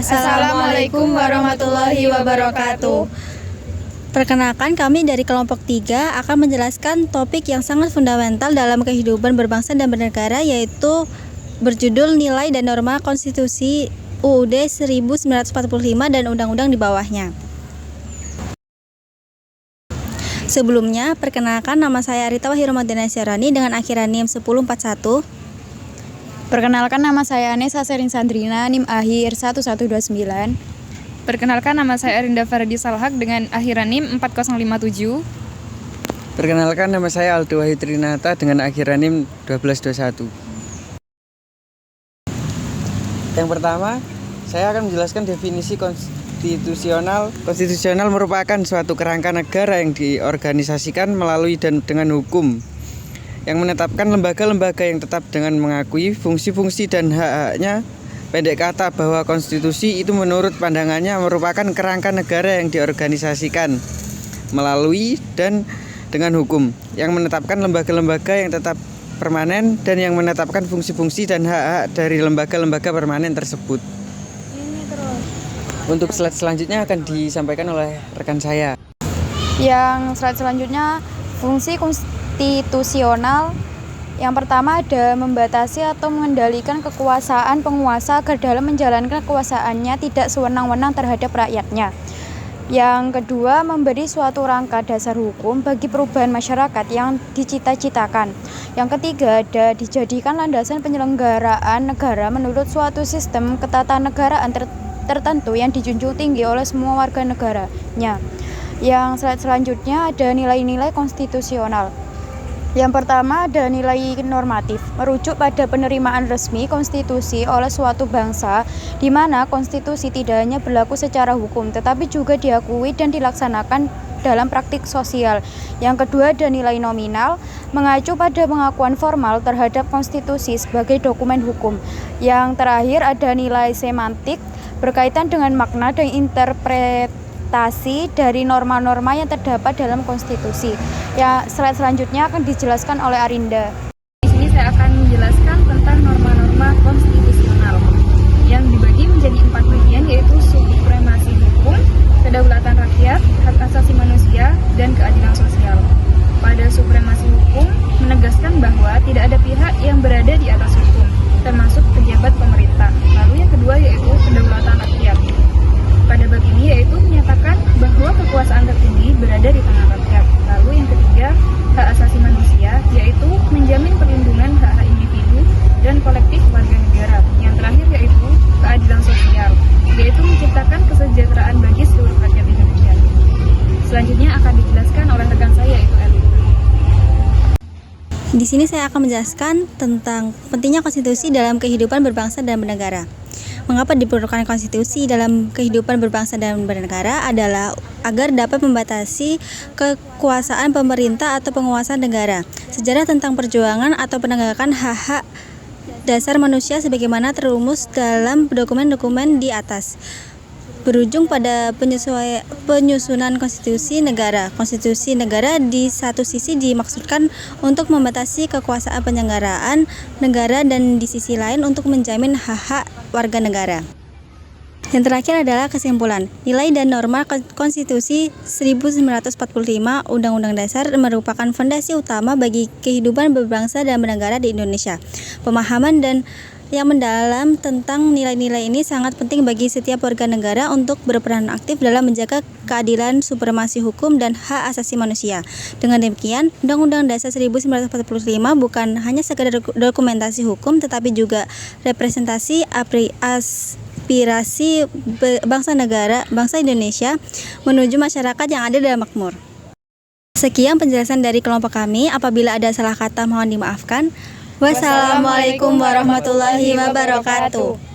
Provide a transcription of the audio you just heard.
Assalamualaikum warahmatullahi wabarakatuh. Perkenalkan, kami dari kelompok 3 akan menjelaskan topik yang sangat fundamental dalam kehidupan berbangsa dan bernegara, yaitu berjudul Nilai dan Norma Konstitusi UUD 1945 dan undang-undang di bawahnya. Sebelumnya, perkenalkan, nama saya Arita Wahiromadina Syarani dengan akhiran NIM 1041. Perkenalkan, nama saya Anessa Serin Sandrina, NIM akhir 1129. Perkenalkan, nama saya Arinda Faradi Salhak dengan akhiran NIM 4057. Perkenalkan, nama saya Aldo Wahyu Trinata dengan akhiran NIM 1221. Yang pertama, saya akan menjelaskan definisi konstitusional. Konstitusional merupakan suatu kerangka negara yang diorganisasikan melalui dan dengan hukum, yang menetapkan lembaga-lembaga yang tetap dengan mengakui fungsi-fungsi dan hak-haknya. Pendek kata, bahwa konstitusi itu menurut pandangannya merupakan kerangka negara yang diorganisasikan melalui dan dengan hukum, yang menetapkan lembaga-lembaga yang tetap permanen dan yang menetapkan fungsi-fungsi dan hak-hak dari lembaga-lembaga permanen tersebut. Untuk slide selanjutnya akan disampaikan oleh rekan saya. Yang slide selanjutnya, fungsi konstitusional. Yang pertama ada membatasi atau mengendalikan kekuasaan penguasa agar dalam menjalankan kekuasaannya tidak sewenang-wenang terhadap rakyatnya. Yang kedua, memberi suatu rangka dasar hukum bagi perubahan masyarakat yang dicita-citakan. Yang ketiga, ada dijadikan landasan penyelenggaraan negara menurut suatu sistem ketatanegaraan tertentu yang dijunjung tinggi oleh semua warga negaranya. Yang slide selanjutnya ada nilai-nilai konstitusional. Yang pertama ada nilai normatif, merujuk pada penerimaan resmi konstitusi oleh suatu bangsa, di mana konstitusi tidak hanya berlaku secara hukum, tetapi juga diakui dan dilaksanakan dalam praktik sosial. Yang kedua ada nilai nominal, mengacu pada pengakuan formal terhadap konstitusi sebagai dokumen hukum. Yang terakhir ada nilai semantik, berkaitan dengan makna dan interpretasi dari norma-norma yang terdapat dalam konstitusi. Ya, slide selanjutnya akan dijelaskan oleh Arinda. Di sini saya akan menjelaskan tentang norma-norma konstitusional yang dibagi menjadi 4 bagian, yaitu supremasi hukum, kedaulatan rakyat, hak asasi manusia, dan keadilan sosial. Pada supremasi hukum menegaskan bahwa tidak ada pihak yang berada di atas hukum, termasuk pejabat pemerintah. Lalu yang kedua yaitu kedaulatan rakyat. Pada bab ini yaitu menyatakan bahwa kekuasaan tertinggi berada di tangan rakyat. Lalu yang ketiga, hak asasi manusia, yaitu menjamin perlindungan hak-hak individu dan kolektif warga negara. Yang terakhir yaitu keadilan sosial, yaitu menciptakan kesejahteraan bagi seluruh rakyat Indonesia. Selanjutnya akan dijelaskan oleh rekan saya, yaitu Eli. Di sini saya akan menjelaskan tentang pentingnya konstitusi dalam kehidupan berbangsa dan bernegara. Mengapa diperlukan konstitusi dalam kehidupan berbangsa dan bernegara adalah agar dapat membatasi kekuasaan pemerintah atau penguasa negara. Sejarah tentang perjuangan atau penegakan hak-hak dasar manusia sebagaimana terumus dalam dokumen-dokumen di atas, berujung pada penyusunan konstitusi negara. Konstitusi negara di satu sisi dimaksudkan untuk membatasi kekuasaan penyelenggaraan negara dan di sisi lain untuk menjamin hak-hak warga negara. Yang terakhir adalah kesimpulan. Nilai dan norma Konstitusi 1945 Undang-Undang Dasar merupakan fondasi utama bagi kehidupan berbangsa dan bernegara di Indonesia. Pemahaman dan yang mendalam tentang nilai-nilai ini sangat penting bagi setiap warga negara untuk berperan aktif dalam menjaga keadilan, supremasi hukum, dan hak asasi manusia. Dengan demikian, Undang-Undang Dasar 1945 bukan hanya sekadar dokumentasi hukum, tetapi juga representasi aspirasi bangsa Indonesia menuju masyarakat yang adil dan makmur. Sekian penjelasan dari kelompok kami. Apabila ada salah kata mohon dimaafkan. Wassalamualaikum warahmatullahi wabarakatuh.